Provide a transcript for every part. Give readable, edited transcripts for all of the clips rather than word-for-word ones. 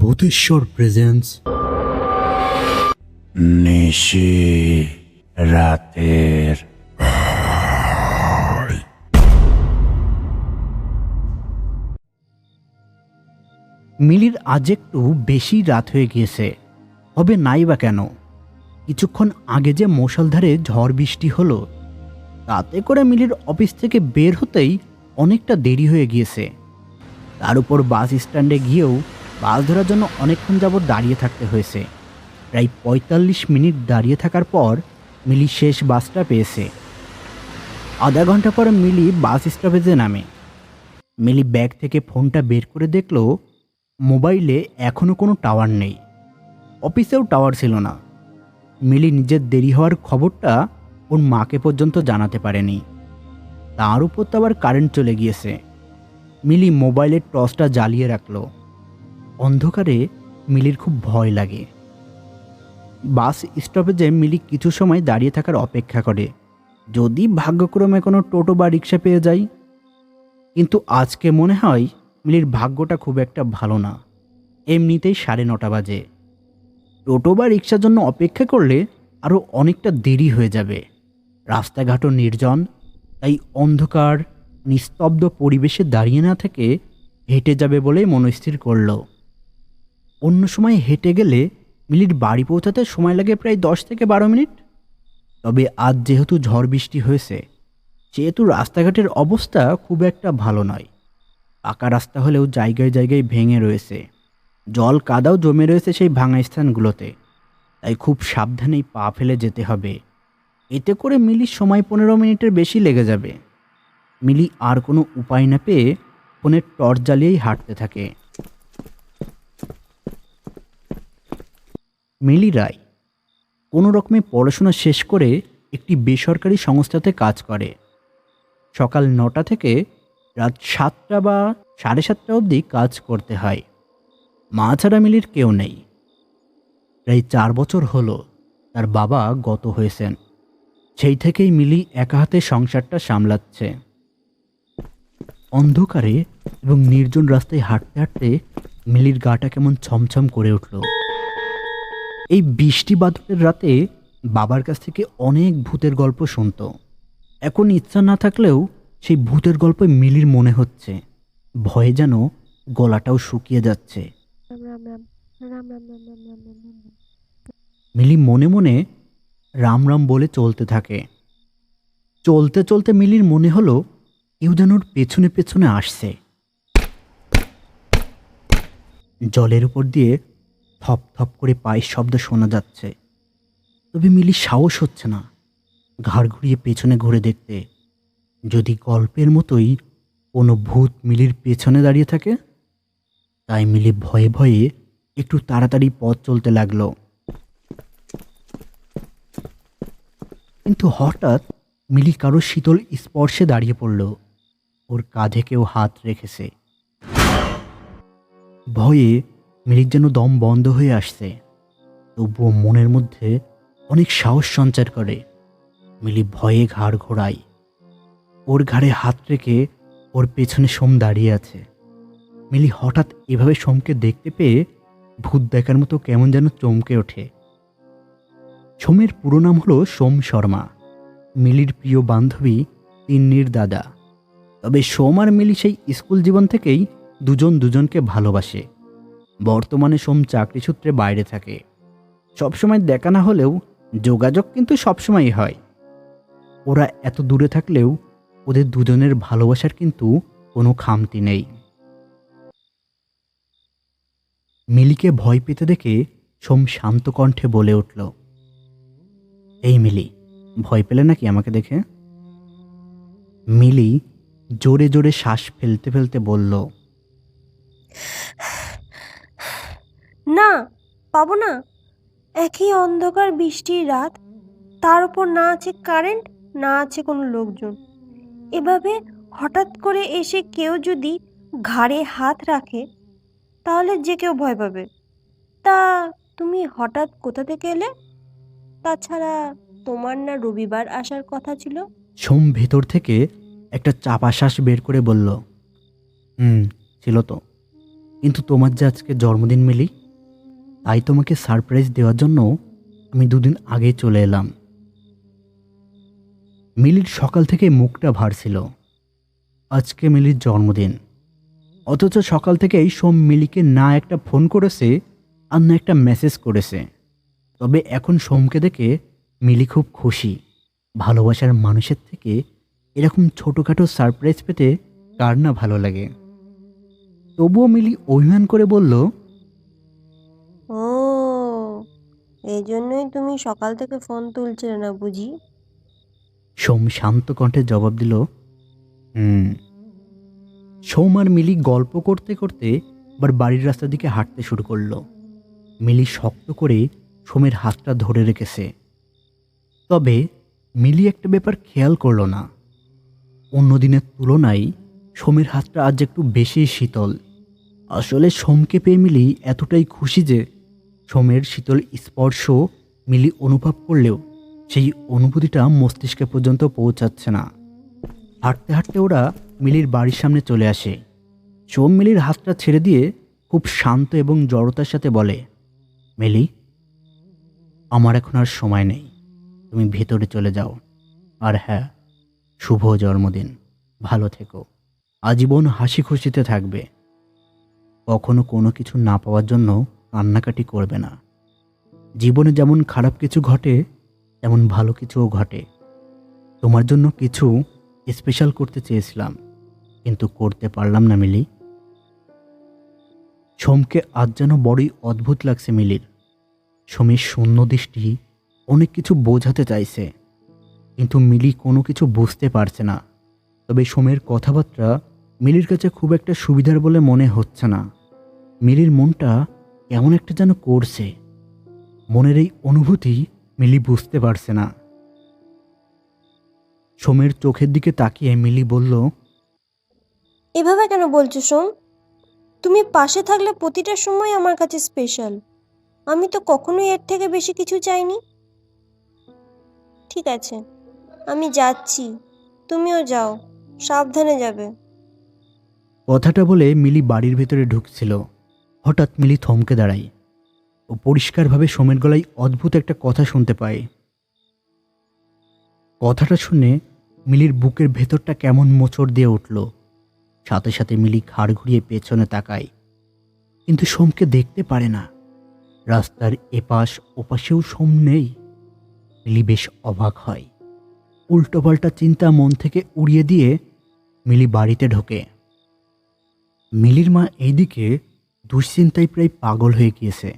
Bhuteshwar presence নিশি রাতের মিলির আজ একটু বেশি রাত হয়ে গিয়েছে। হবে নাই বা কেন? কিছুক্ষণ আগে যে মুষলধারে ঝড় বৃষ্টি হলো, তাতে করে মিলির অফিস থেকে বের হতেই অনেকটা দেরি হয়ে গিয়েছে। তার উপর বাস স্ট্যান্ডে গিয়েও বাস ধরার জন্য অনেকক্ষণ যাবৎ দাঁড়িয়ে থাকতে হয়েছে। প্রায় ৪৫ মিনিট দাঁড়িয়ে থাকার পর মিলি শেষ বাসটা পেয়েছে। আধা ঘন্টা পর মিলি বাস স্টপেজে নামে। মিলি ব্যাগ থেকে ফোনটা বের করে দেখল মোবাইলে এখনও কোনো টাওয়ার নেই, অফিসেও টাওয়ার ছিল না। মিলি নিজের দেরি হওয়ার খবরটা ওর মাকে পর্যন্ত জানাতে পারেনি। তার উপর তো আবার কারেন্ট চলে গিয়েছে। মিলি মোবাইলের টর্চটা জ্বালিয়ে রাখল। অন্ধকারে মিলির খুব ভয় লাগে। বাস স্টপেজে মিলি কিছু সময় দাঁড়িয়ে থাকার অপেক্ষা করে, যদি ভাগ্যক্রমে কোনো টোটো বা রিক্সা পেয়ে যায়। কিন্তু আজকে মনে হয় মিলির ভাগ্যটা খুব একটা ভালো না। এমনিতেই 9:30 বাজে। টোটো বা রিক্সার জন্য অপেক্ষা করলে আরও অনেকটা দেরি হয়ে যাবে। রাস্তাঘাটও নির্জন, তাই অন্ধকার নিস্তব্ধ পরিবেশে দাঁড়িয়ে না থেকে হেঁটে যাবে বলেই মনস্থির করল। অন্য সময় হেঁটে গেলে মিলির বাড়ি পৌঁছাতে সময় লাগে প্রায় 10 থেকে 12 মিনিট। তবে আজ যেহেতু ঝড় বৃষ্টি হয়েছে, সেহেতু রাস্তাঘাটের অবস্থা খুব একটা ভালো নয়। পাকা রাস্তা হলেও জায়গায় জায়গায় ভেঙে রয়েছে, জল কাদাও জমে রয়েছে সেই ভাঙা স্থানগুলোতে। তাই খুব সাবধানেই পা ফেলে যেতে হবে। এতে করে মিলির সময় 15 মিনিটের বেশি লেগে যাবে। মিলি আর কোনো উপায় না পেয়ে ফোনের টর্চ জ্বালিয়েই হাঁটতে থাকে। মিলি রায় কোনো রকমে পড়াশোনা শেষ করে একটি বেসরকারি সংস্থাতে কাজ করে। সকাল 9টা থেকে রাত 7টা বা 7:30 অবধি কাজ করতে হয়। মা ছাড়া মিলির কেউ নেই। প্রায় 4 বছর হলো তার বাবা গত হয়েছেন। সেই থেকেই মিলি একা হাতে সংসারটা সামলাচ্ছে। অন্ধকারে এবং নির্জন রাস্তায় হাঁটতে হাঁটতে মিলির গাটা কেমন ছমছম করে উঠল। এই বৃষ্টি বাদলের রাতে বাবার কাছ থেকে অনেক ভূতের গল্প শুনত। এখন ইচ্ছা না থাকলেও সেই ভূতের গল্পে মিলির মনে হচ্ছে। ভয়ে যেন গলাটাও শুকিয়ে যাচ্ছে। মিলি মনে মনে রাম রাম বলে চলতে থাকে। চলতে চলতে মিলির মনে হলো কেউ যেন ওর পেছনে পেছনে আসছে। জলের উপর দিয়ে থপ থপ করে পায়ের শব্দ শোনা যাচ্ছে। তবে মিলির সাহস হচ্ছে না ঘাড় ঘুরিয়ে পেছনে ঘুরে দেখতে, যদি গল্পের মতোই কোনো ভূত মিলির পেছনে দাঁড়িয়ে থাকে। তাই মিলি ভয়ে ভয়ে একটু তাড়াতাড়ি পথ চলতে লাগলো। কিন্তু হঠাৎ মিলি কারো শীতল স্পর্শে দাঁড়িয়ে পড়ল। ওর কাঁধে কেউ হাত রেখেছে। ভয়ে মিলির যেন দম বন্ধ হয়ে আসছে। তবুও মনের মধ্যে অনেক সাহস সঞ্চার করে। মিলি ভয়ে ঘাড় ঘোরায়। ওর ঘাড়ে হাত রেখে ওর পেছনে সোম দাঁড়িয়ে আছে। মিলি হঠাৎ এভাবে সোমকে দেখতে পেয়ে ভূত দেখার মতো কেমন যেন চমকে ওঠে। সোমের পুরো নাম হলো সোম শর্মা, মিলির প্রিয় বান্ধবী তিন্নির দাদা। তবে সোম আর মিলি সেই স্কুল জীবন থেকেই দুজন দুজনকে ভালোবাসে। বর্তমানে সোম চাকরি সূত্রে বাইরে থাকে। সবসময় দেখা না হলেও যোগাযোগ কিন্তু সবসময়ই হয়। ওরা এত দূরে থাকলেও ওদের দুজনের ভালোবাসার কিন্তু কোনো খামতি নেই। মিলিকে ভয় পেতে দেখে সোম শান্ত কণ্ঠে বলে উঠল, এই মিলি, ভয় পেলে নাকি আমাকে দেখে? মিলি জোরে জোরে শ্বাস ফেলতে ফেলতে বলল, না, পাবো না। একই অন্ধকার বৃষ্টির রাত, তার উপর না আছে কারেন্ট, না আছে কোনো লোকজন। এভাবে হঠাৎ করে এসে কেউ যদি ঘাড়ে হাত রাখে, তাহলে যে কেউ ভয় পাবে। তা তুমি হঠাৎ কোথা থেকে এলে? তাছাড়া তোমার না রবিবার আসার কথা ছিল? সোম ভেতর থেকে একটা চাপা শ্বাস বের করে বলল, ছিল তো, কিন্তু তোমার যে আজকে জন্মদিন মিলি, তাই তোমাকে সারপ্রাইজ দেওয়ার জন্য আমি 2 দিন আগে চলে এলাম। মিলির সকাল থেকে মুখটা ভার ছিল। আজকে মিলির জন্মদিন, অথচ সকাল থেকেই সোম মিলিকে না একটা ফোন করেছে আর না একটা মেসেজ করেছে। তবে এখন সোমকে দেখে মিলি খুব খুশি। ভালোবাসার মানুষের থেকে এরকম ছোটোখাটো সারপ্রাইজ পেতে কার না ভালো লাগে। তবুও মিলি অভিমান করে বলল, ও, এই জন্যই তুমি সকাল থেকে ফোন তুলছিলে না বুঝি? সোম শান্ত কণ্ঠে জবাব দিল, হুম। সোম আর মিলি গল্প করতে করতে আবার বাড়ির রাস্তার দিকে হাঁটতে শুরু করলো। মিলি শক্ত করে সোমের হাতটা ধরে রেখেছে। তবে মিলি একটা ব্যাপার খেয়াল করলো না। অন্য দিনের তুলনায় সোমের হাতটা আজ একটু বেশি শীতল। আসলে সোমকে পেয়ে মিলি এতটাই খুশি যে সোমের শীতল স্পর্শ মিলি অনুভব করলেও সেই অনুভূতিটা মস্তিষ্কে পর্যন্ত পৌঁছাচ্ছে না। হাঁটতে হাঁটতে ওরা মিলির বাড়ির সামনে চলে আসে। সোম মিলির হাতটা ছেড়ে দিয়ে খুব শান্ত এবং জড়তার সাথে বলে, মিলি, আমার এখন আর সময় নেই, তুমি ভেতরে চলে যাও। আর হ্যাঁ, শুভ জন্মদিন, ভালো থেকো, আজীবন হাসি খুশিতে থাকবে। কখনো কোনো কিছু না পাওয়ার জন্য কান্নাকাটি করবে না। জীবনে যেমন খারাপ কিছু ঘটে তেমন ভালো কিছুও ঘটে। তোমার জন্য কিছু স্পেশাল করতে চেয়েছিলাম, কিন্তু করতে পারলাম না মিলি। সোমকে আজ যেন বড়ই অদ্ভুত লাগছে মিলির। সোমের শূন্য দৃষ্টি অনেক কিছু বোঝাতে চাইছে, কিন্তু মিলি কোনো কিছু বুঝতে পারছে না। তবে সোমের কথাবার্তা মিলির কাছে খুব একটা সুবিধার বলে মনে হচ্ছে না। মিলির মনটা কেমন একটা যেন করছে। মনের এই অনুভূতি মিলি বুঝতে পারছে না। সোমের চোখের দিকে তাকিয়ে মিলি বলল, এভাবে কেন বলছো সোম? তুমি পাশে থাকলে প্রতিটা সময় আমার কাছে স্পেশাল। আমি তো কখনোই এর থেকে বেশি কিছু চাইনি। ঠিক আছে, আমি যাচ্ছি, তুমিও যাও, সাবধানে যাবে। কথাটা বলে মিলি বাড়ির ভেতরে ঢুকছিল। হঠাৎ মিলি থমকে দাঁড়ায় ও পরিষ্কারভাবে সোমের গলায় অদ্ভুত একটা কথা শুনতে পায়। কথাটা শুনে মিলির বুকের ভেতরটা কেমন মোচড় দিয়ে উঠল। সাথে সাথে মিলি ঘাড় ঘুরিয়ে পেছনে তাকায়, কিন্তু সোমকে দেখতে পারে না। রাস্তার এপাশ ওপাশেও সোম নেই। মিলি বেশ অবাক হয়। উল্টোপাল্টা চিন্তা মন থেকে উড়িয়ে দিয়ে মিলি বাড়িতে ঢোকে। মিলির মা এইদিকে দুশ্চিন্তায় প্রায় পাগল হয়ে গিয়েছে।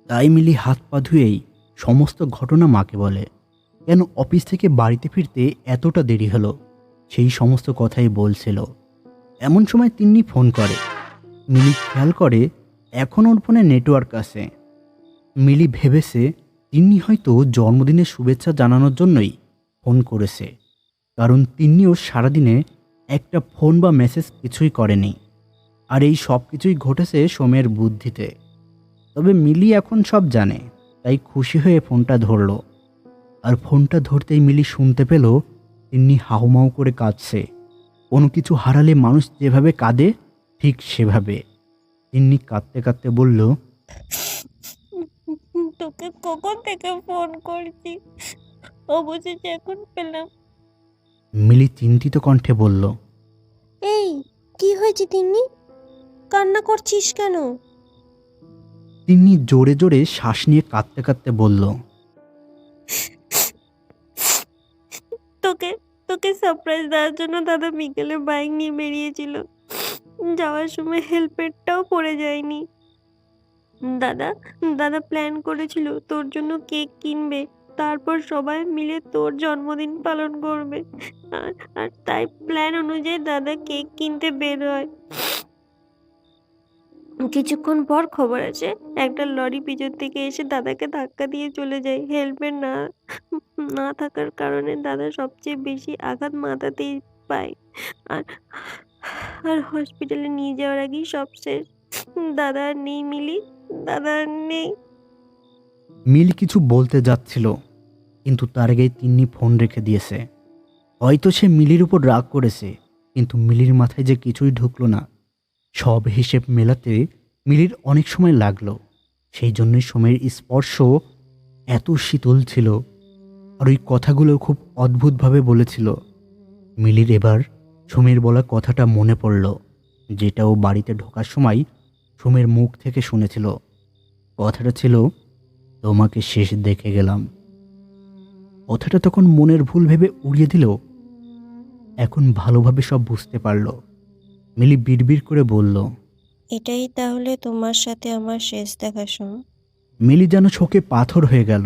তাই মিলি হাত পা ধুয়েই সমস্ত ঘটনা মাকে বলে। কেন অফিস থেকে বাড়িতে ফিরতে এতটা দেরি হলো, সেই সমস্ত কথাই বলছিল। এমন সময় তিন্নি ফোন করে। মিলি খেয়াল করে এখন ওর ফোনে নেটওয়ার্ক আছে। মিলি ভেবেছে তিন্নি হয়তো জন্মদিনের শুভেচ্ছা জানানোর জন্যই ফোন করেছে, কারণ তিন্নিও সারাদিনে একটা ফোন বা মেসেজ কিছুই করেনি। আর এই সব কিছুই ঘটেছে সোমের বুদ্ধিতে। তবে মিলি এখন সব জানে, তাই খুশি হয়ে ফোনটা ধরল। আর ফোনটা ধরতেই মিলি শুনতে পেল তিন্নি হাউমাউ করে কাঁদছে। কোনো কিছু হারালে মানুষ যেভাবে কাঁদে ঠিক সেভাবে। তিন্নি কাঁদতে কাঁদতে বলল, তোকে কখন থেকে ফোন করছি, অবশেষে এখন পেলাম। মিলি চিন্তিত কণ্ঠে বলল, এই, কি হয়েছে তিন্নি? কান্না করছিস কেন? তিন্নি জোরে জোরে শ্বাস নিয়ে কাঁদতে কাঁদতে বলল, তোকে তোকে সারপ্রাইজ দেওয়ার জন্য দাদা বিকেলে বাইক নিয়ে বেরিয়েছিল। যাওয়ার সময় হেলমেটটাও পরে যায়নি। দাদা দাদা প্ল্যান করেছিল তোর জন্য কেক কিনবে, তারপর সবাই মিলে তোর জন্মদিন পালন করবে। আর আর তাই প্ল্যান অনুযায়ী দাদা কেক কিনতে বের হয়। কিছুক্ষণ পর খবর আসে একটা লরি পিছন থেকে এসে দাদাকে ধাক্কা দিয়ে চলে যায়। হেলমেট না না থাকার কারণে দাদা সবচেয়ে বেশি আঘাত মাথাতেই পায়। আর আর হসপিটালে নিয়ে যাওয়ার আগেই সব শেষ। দাদা আর নেই মিলি, দাদা আর নেই। মিলি কিছু বলতে যাচ্ছিল, কিন্তু তার আগেই তিন্নি ফোন রেখে দিয়েছে। হয়তো সে মিলির উপর রাগ করেছে, কিন্তু মিলির মাথায় যে কিছুই ঢুকলো না। সব হিসেব মেলাতে মিলির অনেক সময় লাগলো। সেই জন্যই সময়ের স্পর্শ এত শীতল ছিল, আর ওই কথাগুলো খুব অদ্ভুতভাবে বলেছিল। মিলির এবার সুমির বলা কথাটা মনে পড়ল, যেটা ও বাড়িতে ঢোকার সময় সুমির মুখ থেকে শুনেছিল। কথাটা ছিল, তোমাকে শেষ দেখে গেলাম। কথাটা তখন মনের ভুল ভেবে উড়িয়ে দিল, এখন ভালোভাবে সব বুঝতে পারল। মিলি বিড়বিড় করে বলল, এটাই তাহলে তোমার সাথে আমার শেষ দেখা সোম? মিলি যেন চোখে পাথর হয়ে গেল।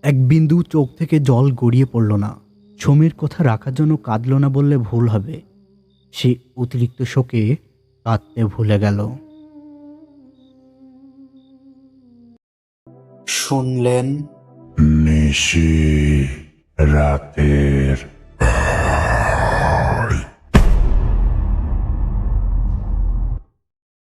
এক বিন্দু চোখ থেকে জল গড়িয়ে পড়ল না। সমীর কথা রাখার জন্য কাঁদল না বললে ভুল হবে। সে অতিরিক্ত শোকে কাঁদতে ভুলে গেল। শুনলেন নিশি রাতের